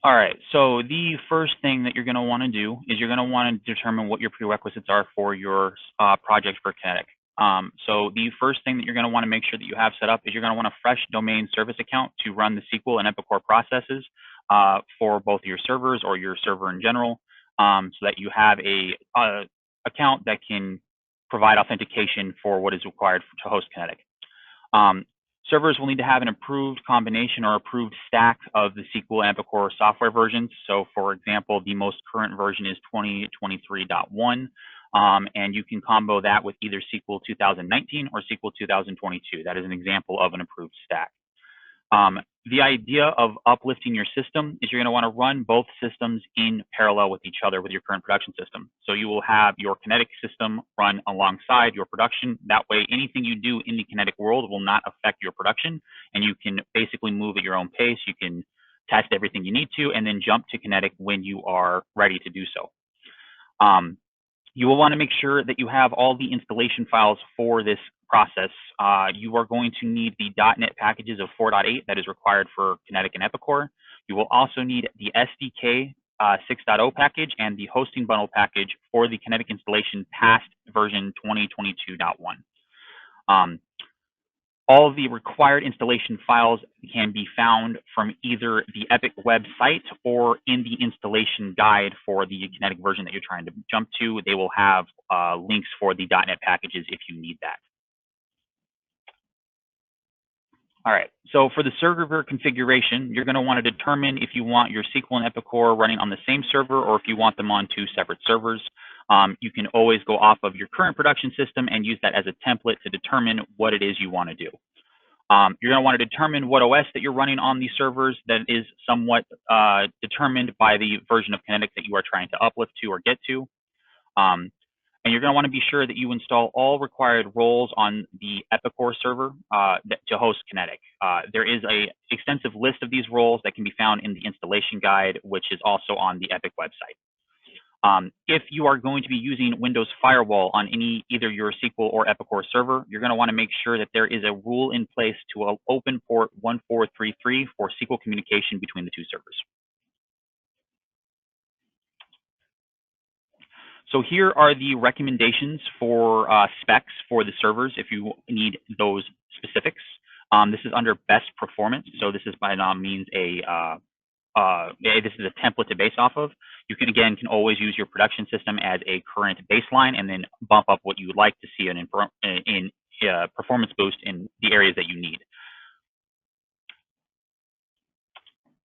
All right, so the first thing that you're going to want to do is you're going to want to determine what your prerequisites are for your project for Kinetic. So the first thing that you're going to want to make sure that you have set up is you're going to want a fresh domain service account to run the SQL and Epicor processes for both your servers or your server in general, so that you have a account that can provide authentication for what is required to host Kinetic. Servers will need to have an approved combination or approved stack of the SQL and Epicor software versions. So for example, the most current version is 2023.1, and you can combo that with either SQL 2019 or SQL 2022. That is an example of an approved stack. The idea of uplifting your system is you're going to want to run both systems in parallel with each other with your current production system. So you will have your Kinetic system run alongside your production. That way, anything you do in the Kinetic world will not affect your production, and you can basically move at your own pace. You can test everything you need to, and then jump to Kinetic when you are ready to do so. You will want to make sure that you have all the installation files for this process. You are going to need the .NET packages of 4.8 that is required for Kinetic and Epicor. You will also need the SDK 6.0 package and the hosting bundle package for the Kinetic installation past version 2022.1. All of the required installation files can be found from either the Epic website or in the installation guide for the Kinetic version that you're trying to jump to. They will have links for the .NET packages if you need that. All right, so for the server configuration, you're going to want to determine if you want your SQL and Epicor running on the same server or if you want them on two separate servers. You can always go off of your current production system and use that as a template to determine what it is you want to do. You're going to want to determine what OS that you're running on these servers. That is somewhat determined by the version of Kinetic that you are trying to uplift to or get to. And you're going to want to be sure that you install all required roles on the Epicor server to host Kinetic. There is an extensive list of these roles that can be found in the installation guide, which is also on the Epic website. If you are going to be using Windows Firewall on either your SQL or Epicor server, you're going to want to make sure that there is a rule in place to open port 1433 for SQL communication between the two servers. So here are the recommendations for specs for the servers if you need those specifics. This is under best performance, so this is by no means this is a template to base off of. You can always use your production system as a current baseline and then bump up what you would like to see in performance boost in the areas that you need.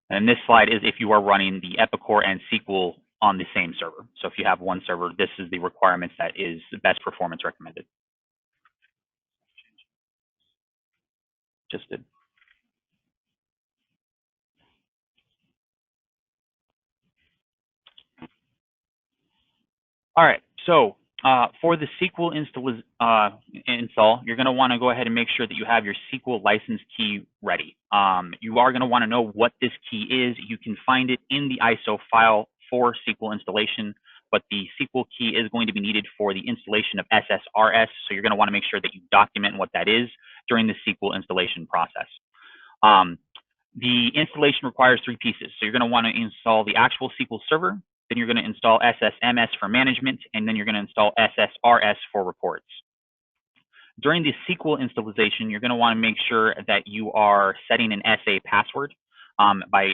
And this slide is if you are running the Epicor and SQL on the same server. So if you have one server, this is the requirements that is the best performance recommended. Just did. All right, so for the SQL install, you're going to want to go ahead and make sure that you have your SQL license key ready. You are going to want to know what this key is. You can find it in the ISO file for SQL installation, but the SQL key is going to be needed for the installation of SSRS, so you're going to want to make sure that you document what that is during the SQL installation process. The installation requires three pieces, so you're going to want to install the actual SQL server, then you're going to install SSMS for management, and then you're going to install SSRS for reports. During the SQL installation, you're going to want to make sure that you are setting an SA password by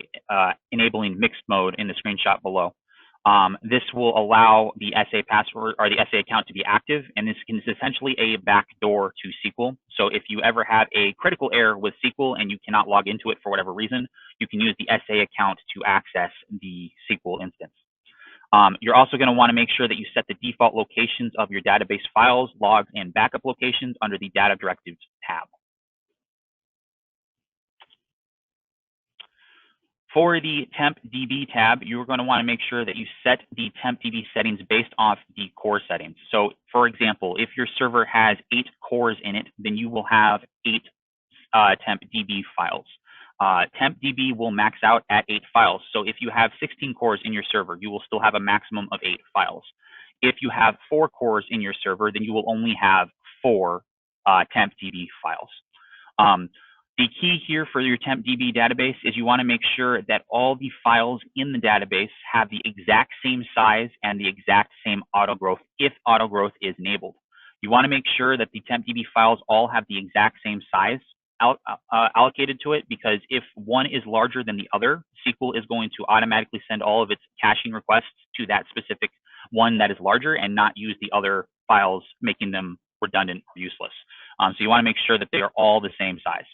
enabling mixed mode in the screenshot below. This will allow the SA password or the SA account to be active, and this is essentially a backdoor to SQL. So if you ever have a critical error with SQL and you cannot log into it for whatever reason, you can use the SA account to access the SQL instance. You're also going to want to make sure that you set the default locations of your database files, logs, and backup locations under the Data Directives tab. For the TempDB tab, you're going to want to make sure that you set the TempDB settings based off the core settings. So, for example, if your server has 8 cores in it, then you will have 8 TempDB files. TempDB will max out at 8 files. So if you have 16 cores in your server, you will still have a maximum of 8 files. If you have 4 cores in your server, then you will only have 4 TempDB files. The key here for your TempDB database is you want to make sure that all the files in the database have the exact same size and the exact same autogrowth if autogrowth is enabled. You want to make sure that the TempDB files all have the exact same size allocated to it, because if one is larger than the other, SQL is going to automatically send all of its caching requests to that specific one that is larger and not use the other files, making them redundant or useless. So you want to make sure that they are all the same size.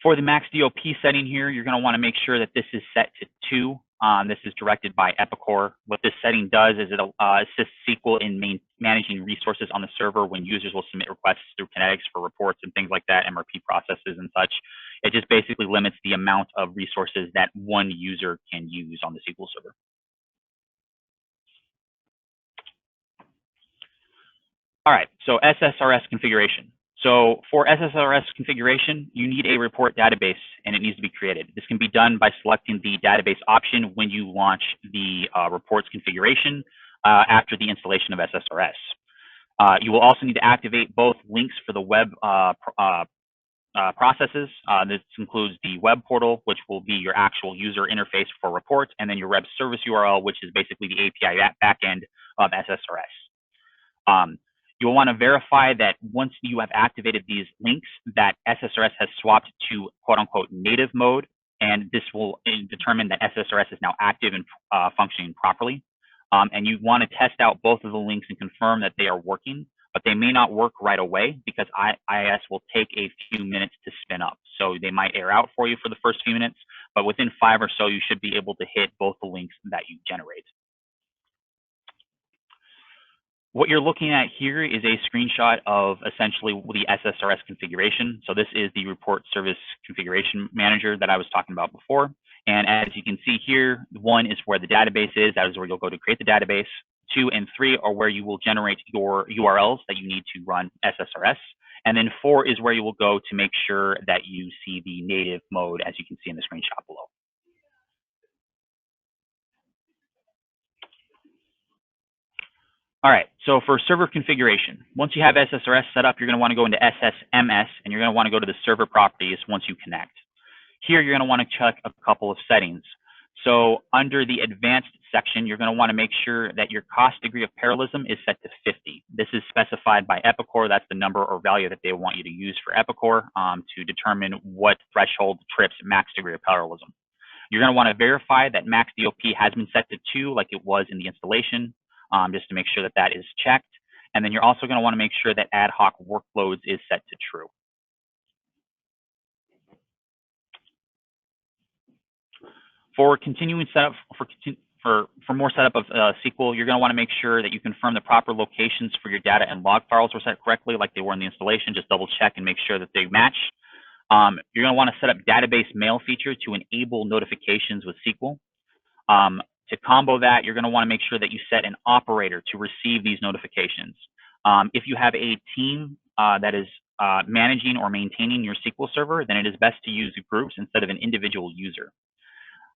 For the max DOP setting here, you're going to want to make sure that this is set to 2. This is directed by Epicor. What this setting does is it assists SQL in managing resources on the server when users will submit requests through Kinetics for reports and things like that, MRP processes and such. It just basically limits the amount of resources that one user can use on the SQL server. All right, so SSRS configuration. So for SSRS configuration, you need a report database, and it needs to be created. This can be done by selecting the database option when you launch the reports configuration after the installation of SSRS. You will also need to activate both links for the web processes. This includes the web portal, which will be your actual user interface for reports, and then your web service URL, which is basically the API backend of SSRS. You'll want to verify that once you have activated these links, that SSRS has swapped to quote-unquote native mode, and this will determine that SSRS is now active and functioning properly. And you want to test out both of the links and confirm that they are working, but they may not work right away because IIS will take a few minutes to spin up. So they might air out for you for the first few minutes, but within 5 or so, you should be able to hit both the links that you generate. What you're looking at here is a screenshot of essentially the SSRS configuration. So this is the report service configuration manager that I was talking about before. And as you can see here, 1 is where the database is. That is where you'll go to create the database. 2 and 3 are where you will generate your URLs that you need to run SSRS. And then 4 is where you will go to make sure that you see the native mode, as you can see in the screenshot below. All right, so for server configuration, once you have SSRS set up, you're going to want to go into SSMS, and you're going to want to go to the server properties once you connect. Here, you're going to want to check a couple of settings. So under the advanced section, you're going to want to make sure that your cost degree of parallelism is set to 50. This is specified by Epicor. That's the number or value that they want you to use for Epicor to determine what threshold trips max degree of parallelism. You're going to want to verify that max DOP has been set to 2 like it was in the installation. Just to make sure that that is checked. And then you're also going to want to make sure that ad hoc workloads is set to true. For continuing setup, for more setup of SQL, you're going to want to make sure that you confirm the proper locations for your data and log files were set correctly like they were in the installation. Just double check and make sure that they match. You're going to want to set up database mail feature to enable notifications with SQL. To combo that, you're going to want to make sure that you set an operator to receive these notifications. If you have a team that is managing or maintaining your SQL server, then it is best to use groups instead of an individual user.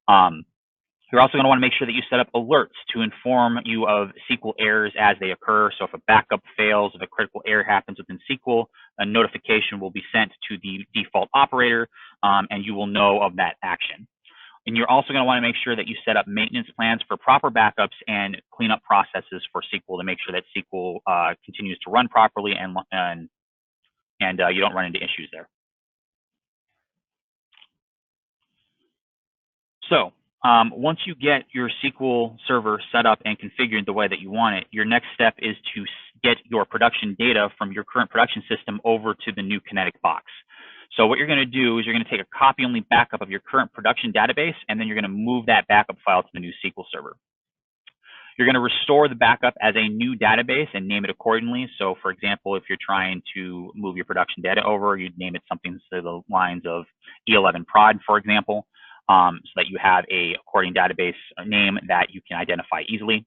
You're also going to want to make sure that you set up alerts to inform you of SQL errors as they occur. So if a backup fails, if a critical error happens within SQL, a notification will be sent to the default operator, and you will know of that action. And you're also going to want to make sure that you set up maintenance plans for proper backups and cleanup processes for SQL to make sure that SQL continues to run properly and you don't run into issues there. So once you get your SQL server set up and configured the way that you want it, your next step is to get your production data from your current production system over to the new Kinetic box. So what you're going to do is you're going to take a copy-only backup of your current production database, and then you're going to move that backup file to the new SQL server. You're going to restore the backup as a new database and name it accordingly. So for example, if you're trying to move your production data over, you'd name it something to the lines of E11 prod, for example, so that you have a according database name that you can identify easily.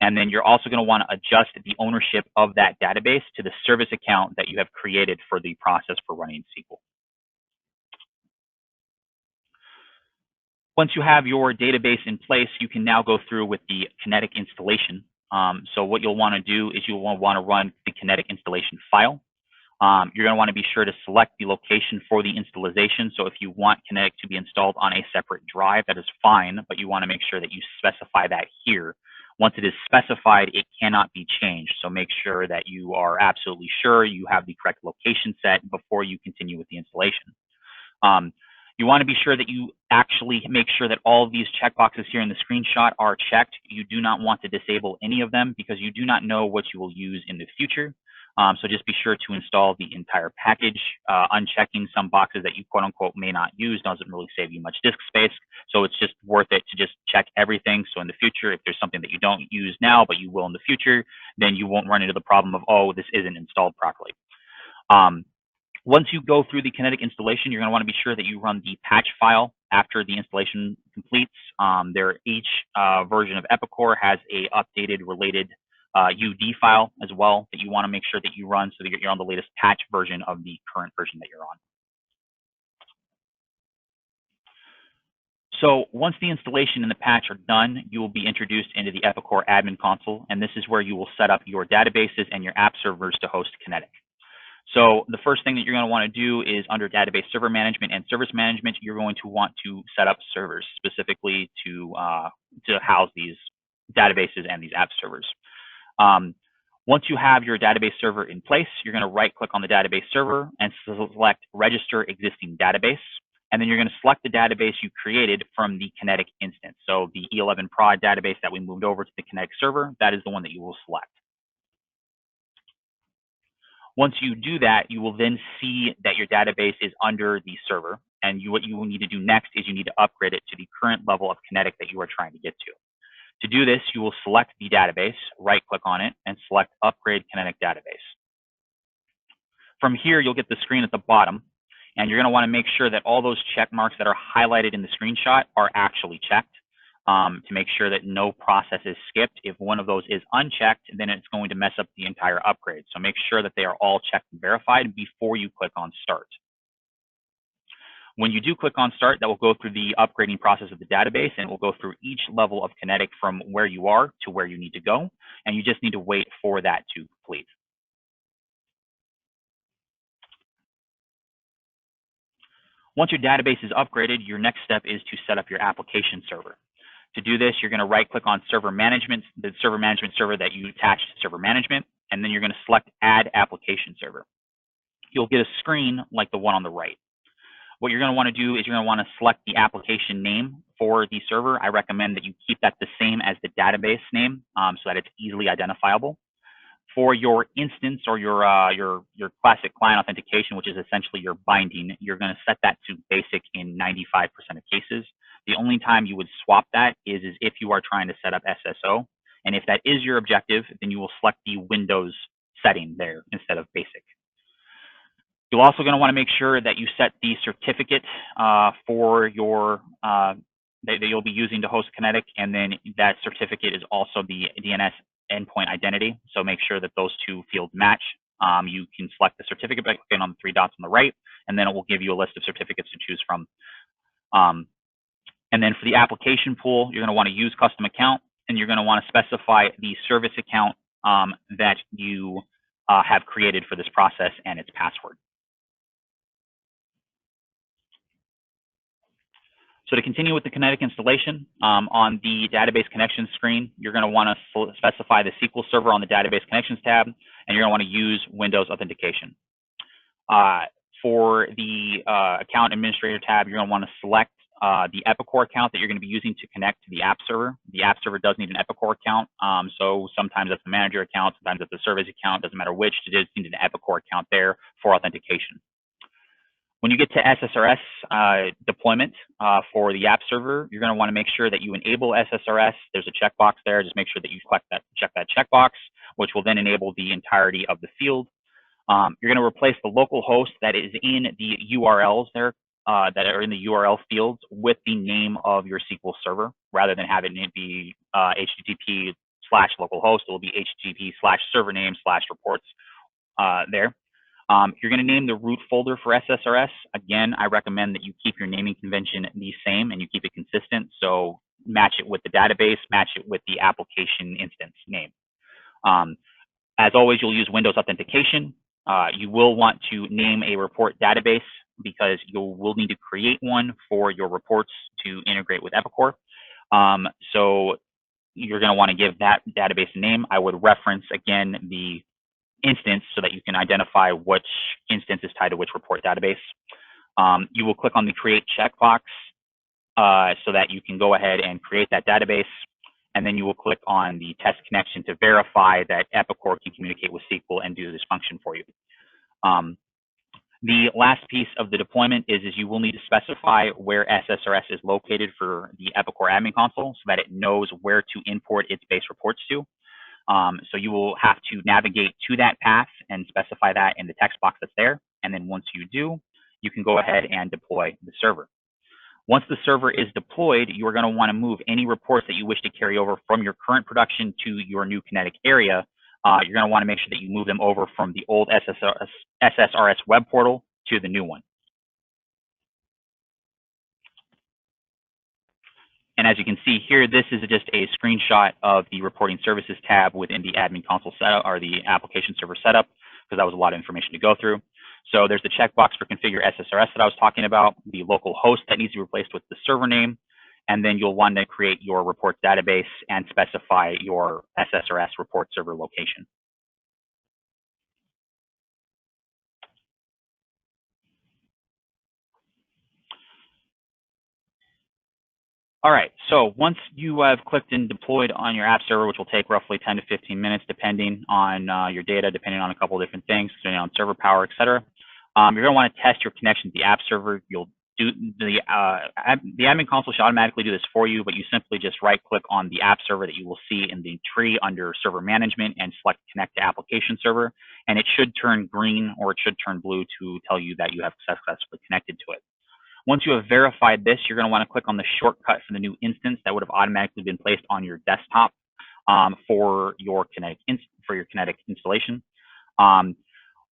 And then you're also going to want to adjust the ownership of that database to the service account that you have created for the process for running SQL. Once you have your database in place, you can now go through with the Kinetic installation. So what you'll want to do is you'll want to run the Kinetic installation file. You're going to want to be sure to select the location for the installation. So if you want Kinetic to be installed on a separate drive, that is fine, but you want to make sure that you specify that here. Once it is specified, it cannot be changed. So make sure that you are absolutely sure you have the correct location set before you continue with the installation. You want to be sure that you actually make sure that all of these checkboxes here in the screenshot are checked. You do not want to disable any of them because you do not know what you will use in the future. So just be sure to install the entire package. Unchecking some boxes that you quote unquote may not use doesn't really save you much disk space. So it's just worth it to just check everything. So in the future, if there's something that you don't use now, but you will in the future, then you won't run into the problem of, oh, this isn't installed properly. Once you go through the Kinetic installation, you're going to want to be sure that you run the patch file after the installation completes. Each version of Epicor has a updated related UD file as well that you want to make sure that you run so that you're on the latest patch version of the current version that you're on. So once the installation and the patch are done, you will be introduced into the Epicor admin console, and this is where you will set up your databases and your app servers to host Kinetic. So the first thing that you're going to want to do is under database server management and service management, you're going to want to set up servers specifically to house these databases and these app servers. Once you have your database server in place, you're going to right click on the database server and select register existing database. And then you're going to select the database you created from the Kinetic instance. So the E11 prod database that we moved over to the Kinetic server, that is the one that you will select. Once you do that, you will then see that your database is under the server. And what you will need to do next is you need to upgrade it to the current level of Kinetic that you are trying to get to. To do this, you will select the database, right-click on it, and select Upgrade Kinetic Database. From here, you'll get the screen at the bottom, and you're going to want to make sure that all those check marks that are highlighted in the screenshot are actually checked. To make sure that no process is skipped. If one of those is unchecked, then it's going to mess up the entire upgrade. So make sure that they are all checked and verified before you click on Start. When you do click on Start, that will go through the upgrading process of the database, and it will go through each level of Kinetic from where you are to where you need to go, and you just need to wait for that to complete. Once your database is upgraded, your next step is to set up your application server. To do this, you're going to right-click on Server Management, the Server Management server that you attached to Server Management, and then you're going to select Add Application Server. You'll get a screen like the one on the right. What you're going to want to do is you're going to want to select the application name for the server. I recommend that you keep that the same as the database name so that it's easily identifiable. For your instance or your classic client authentication, which is essentially your binding, you're going to set that to basic in 95% of cases. The only time you would swap that is if you are trying to set up SSO. And if that is your objective, then you will select the Windows setting there instead of basic. You're also going to want to make sure that you set the certificate for your that you'll be using to host Kinetic, and then that certificate is also the DNS endpoint identity. So make sure that those two fields match. You can select the certificate by clicking on the three dots on the right, and then it will give you a list of certificates to choose from. And then for the application pool, you're going to want to use custom account, and you're going to want to specify the service account that you have created for this process and its password. So to continue with the Kinetic installation, on the database connections screen, you're going to want to specify the SQL server on the database connections tab, and you're going to want to use Windows authentication. For the account administrator tab, you're going to want to select the Epicor account that you're going to be using to connect to the app server. The app server does need an Epicor account, so sometimes it's a manager account, sometimes it's a service account, doesn't matter which, it just needs an Epicor account there for authentication. When you get to SSRS deployment for the app server, you're going to want to make sure that you enable SSRS. There's a checkbox there. Just make sure that you check that checkbox, which will then enable the entirety of the field. You're going to replace the local host that is in the URLs there that are in the URL fields with the name of your SQL server, rather than having it be HTTP/localhost. It will be HTTP/servername/reports there. You're going to name the root folder for SSRS. Again, I recommend that you keep your naming convention the same and you keep it consistent. So match it with the database, match it with the application instance name. As always, you'll use Windows authentication. You will want to name a report database because you will need to create one for your reports to integrate with Epicor. So you're going to want to give that database a name. I would reference, again, the instance so that you can identify which instance is tied to which report database. You will click on the create checkbox so that you can go ahead and create that database. And then you will click on the test connection to verify that Epicor can communicate with SQL and do this function for you. The last piece of the deployment is you will need to specify where SSRS is located for the Epicor admin console so that it knows where to import its base reports to. So you will have to navigate to that path and specify that in the text box that's there. And then once you do, you can go ahead and deploy the server. Once the server is deployed, you are going to want to move any reports that you wish to carry over from your current production to your new Kinetic area. You're going to want to make sure that you move them over from the old SSRS web portal to the new one. And as you can see here, this is just a screenshot of the reporting services tab within the admin console setup or the application server setup, because that was a lot of information to go through. So there's the checkbox for configure SSRS that I was talking about, the local host that needs to be replaced with the server name, and then you'll want to create your reports database and specify your SSRS report server location. All right, so once you have clicked and deployed on your app server, which will take roughly 10 to 15 minutes, depending on your data, depending on a couple of different things, depending on server power, et cetera, you're going to want to test your connection to the app server. You'll do the admin console should automatically do this for you, but you simply just right-click on the app server that you will see in the tree under server management and select connect to application server, and it should turn green or it should turn blue to tell you that you have successfully connected to it. Once you have verified this, you're going to want to click on the shortcut for the new instance that would have automatically been placed on your desktop for your Kinetic installation.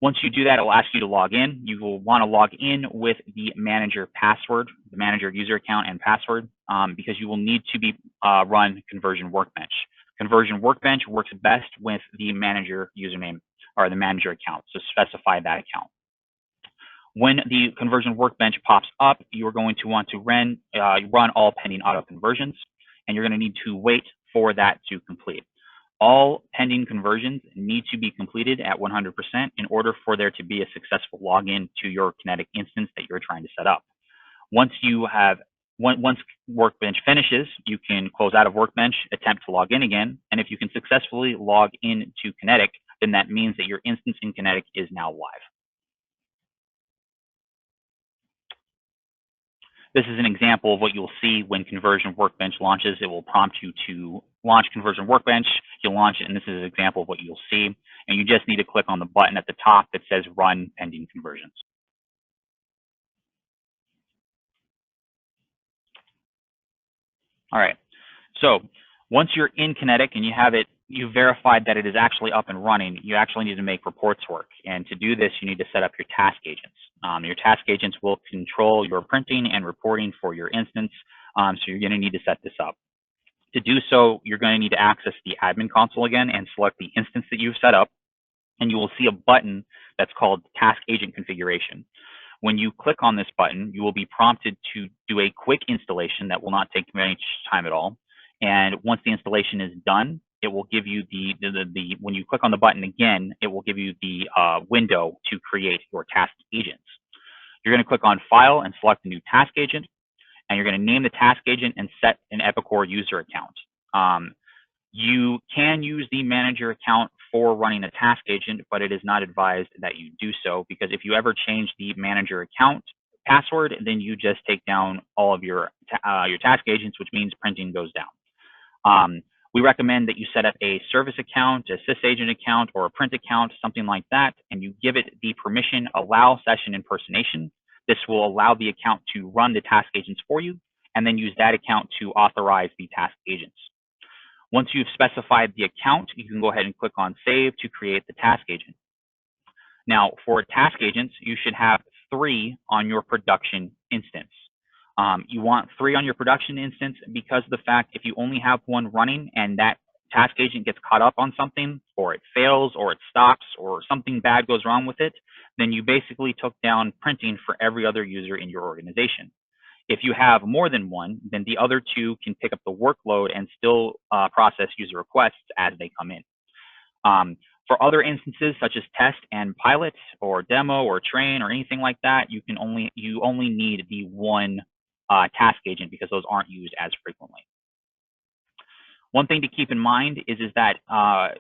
Once you do that, it will ask you to log in. You will want to log in with the manager password, the manager user account and password, because you will need to be run Conversion Workbench. Conversion Workbench works best with the manager username or the manager account, so specify that account. When the Conversion Workbench pops up, you're going to want to run all pending auto conversions, and you're going to need to wait for that to complete. All pending conversions need to be completed at 100% in order for there to be a successful login to your Kinetic instance that you're trying to set up. Once Workbench finishes, you can close out of Workbench, attempt to log in again, and if you can successfully log in to Kinetic, then that means that your instance in Kinetic is now live. This is an example of what you'll see when Conversion Workbench launches. It will prompt you to launch Conversion Workbench. You'll launch it, and this is an example of what you'll see. And you just need to click on the button at the top that says Run Pending Conversions. All right. So once you're in Kinetic and you've verified that it is actually up and running, you actually need to make reports work. And to do this, you need to set up your task agents. Your task agents will control your printing and reporting for your instance, so you're going to need to set this up. To do so, you're going to need to access the admin console again and select the instance that you've set up, and you will see a button that's called Task Agent Configuration. When you click on this button, you will be prompted to do a quick installation that will not take much time at all. And once the installation is done, it will give you when you click on the button again, it will give you the window to create your task agents. You're going to click on File and select the new task agent, and you're going to name the task agent and set an Epicor user account. You can use the manager account for running a task agent, but it is not advised that you do so, because if you ever change the manager account password, then you just take down all of your task agents, which means printing goes down. We recommend that you set up a service account, a sysagent account, or a print account, something like that, and you give it the permission allow session impersonation. This will allow the account to run the task agents for you, and then use that account to authorize the task agents. Once you've specified the account, you can go ahead and click on Save to create the task agent. Now, for task agents, you should have 3 on your production instance. You want 3 on your production instance because of the fact if you only have one running and that task agent gets caught up on something, or it fails, or it stops, or something bad goes wrong with it, then you basically took down printing for every other user in your organization. If you have more than one, then the other two can pick up the workload and still process user requests as they come in. For other instances, such as test and pilot, or demo, or train, or anything like that, you only need the one task agent because those aren't used as frequently. One thing to keep in mind is that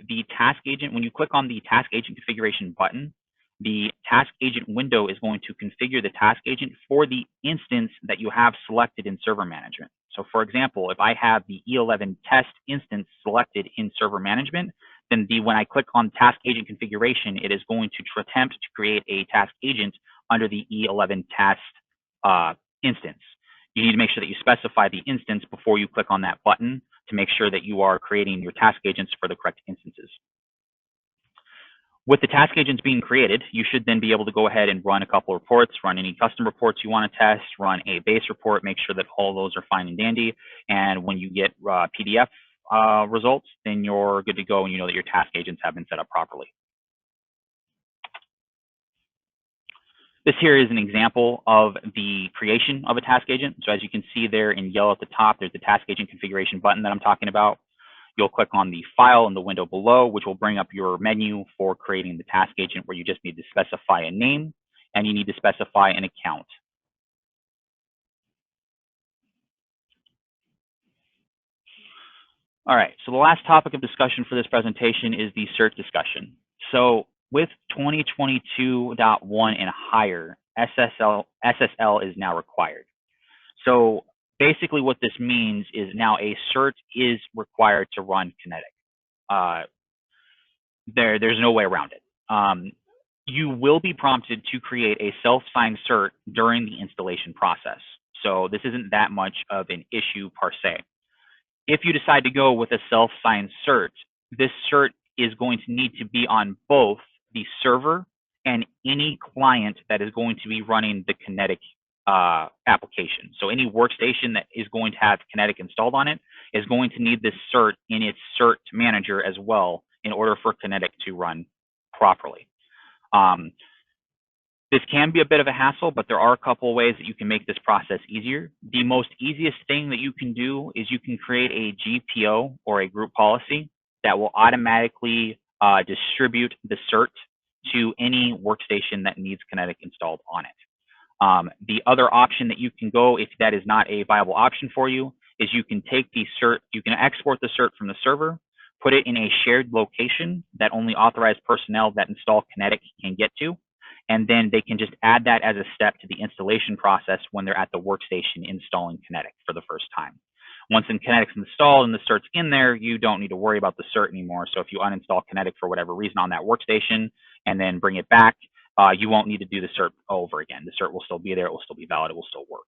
the task agent, when you click on the task agent configuration button, the task agent window is going to configure the task agent for the instance that you have selected in server management. So for example, if I have the E11 test instance selected in server management, then when I click on task agent configuration, it is going to attempt to create a task agent under the E11 test instance. You need to make sure that you specify the instance before you click on that button to make sure that you are creating your task agents for the correct instances. With the task agents being created, you should then be able to go ahead and run a couple reports, run any custom reports you want to test, run a base report, make sure that all those are fine and dandy. And when you get PDF results, then you're good to go and you know that your task agents have been set up properly. This here is an example of the creation of a task agent. So as you can see there in yellow at the top, there's the task agent configuration button that I'm talking about. You'll click on the file in the window below, which will bring up your menu for creating the task agent, where you just need to specify a name and you need to specify an account. All right, so the last topic of discussion for this presentation is the cert discussion. So with 2022.1 and higher, SSL is now required. So basically what this means is now a cert is required to run Kinetic. There's no way around it. You will be prompted to create a self-signed cert during the installation process. So this isn't that much of an issue per se. If you decide to go with a self-signed cert, this cert is going to need to be on both the server and any client that is going to be running the Kinetic application. So any workstation that is going to have Kinetic installed on it is going to need this cert in its cert manager as well in order for Kinetic to run properly. This can be a bit of a hassle, but there are a couple of ways that you can make this process easier. The most easiest thing that you can do is you can create a GPO or a group policy that will automatically distribute the cert to any workstation that needs Kinetic installed on it. The other option that you can go, if that is not a viable option for you, is you can take the cert, you can export the cert from the server, put it in a shared location that only authorized personnel that install Kinetic can get to, and then they can just add that as a step to the installation process when they're at the workstation installing Kinetic for the first time. Once Kinetic's installed and the cert's in there, you don't need to worry about the cert anymore. So if you uninstall Kinetic for whatever reason on that workstation and then bring it back, you won't need to do the cert over again. The cert will still be there, it will still be valid, it will still work.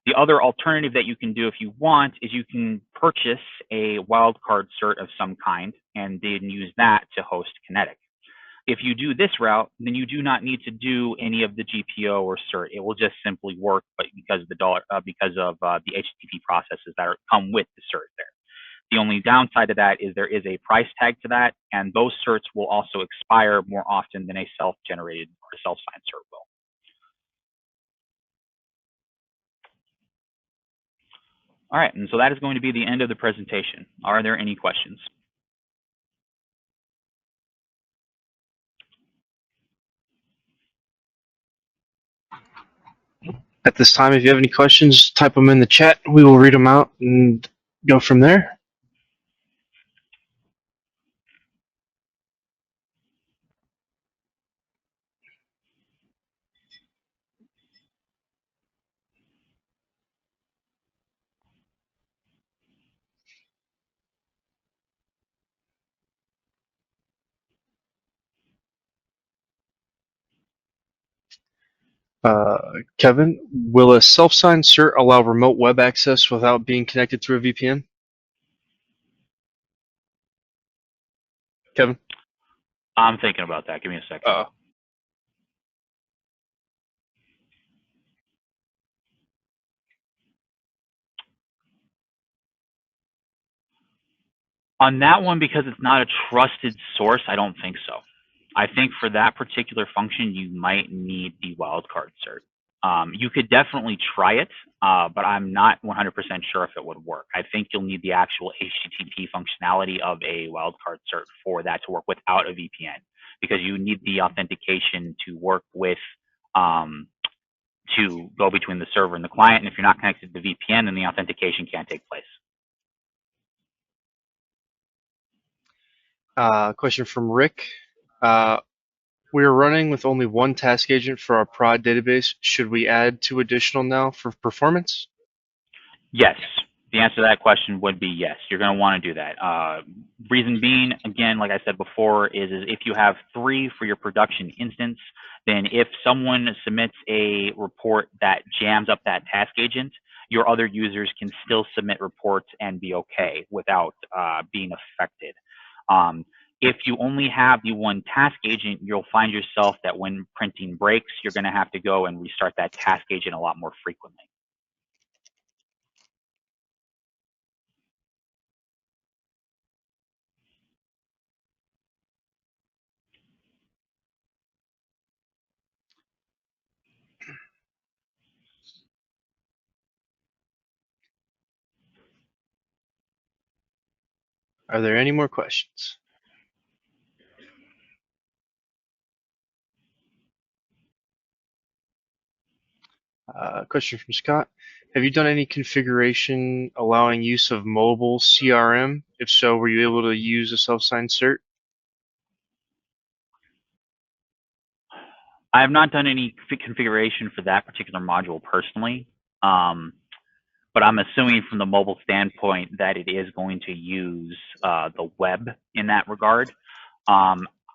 The other alternative that you can do if you want is you can purchase a wildcard cert of some kind and then use that to host Kinetic. If you do this route, then you do not need to do any of the GPO or cert. It will just simply work, but because of the HTTP processes that come with the cert there. The only downside to that is there is a price tag to that, and those certs will also expire more often than a self-generated or self-signed cert will. All right, and so that is going to be the end of the presentation. Are there any questions? At this time, if you have any questions, type them in the chat. We will read them out and go from there. Kevin, will a self-signed cert allow remote web access without being connected through a VPN? Kevin? I'm thinking about that. Give me a second. On that one, because it's not a trusted source, I don't think so. I think for that particular function, you might need the wildcard cert. You could definitely try it, but I'm not 100% sure if it would work. I think you'll need the actual HTTP functionality of a wildcard cert for that to work without a VPN, because you need the authentication to work with, to go between the server and the client. And if you're not connected to the VPN, then the authentication can't take place. Question from Rick. We are running with only one task agent for our prod database. Should we add 2 additional now for performance? Yes. The answer to that question would be yes. You're going to want to do that. Reason being, again, like I said before, is if you have 3 for your production instance, then if someone submits a report that jams up that task agent, your other users can still submit reports and be okay without being affected. If you only have the one task agent, you'll find yourself that when printing breaks, you're going to have to go and restart that task agent a lot more frequently. Are there any more questions? Question from Scott. Have you done any configuration allowing use of mobile CRM? If so, were you able to use a self-signed cert? I have not done any configuration for that particular module personally, but I'm assuming from the mobile standpoint that it is going to use the web in that regard.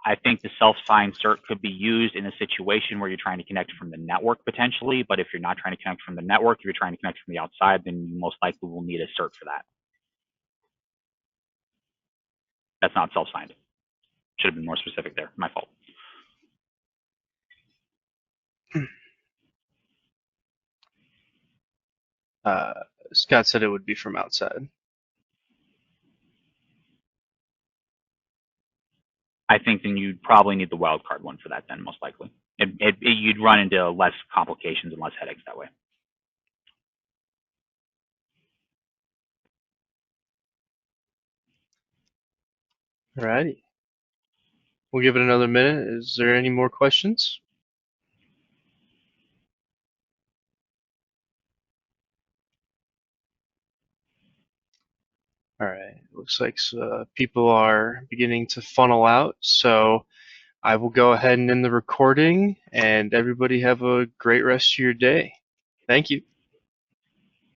I think the self-signed cert could be used in a situation where you're trying to connect from the network potentially, but if you're not trying to connect from the network, if you're trying to connect from the outside, then you most likely will need a cert for that. That's not self-signed. Should have been more specific there. My fault. Scott said it would be from outside. I think then you'd probably need the wildcard one for that then, most likely. You'd run into less complications and less headaches that way. Alrighty. We'll give it another minute. Is there any more questions? All right. Looks like people are beginning to funnel out. So I will go ahead and end the recording, and everybody have a great rest of your day. Thank you.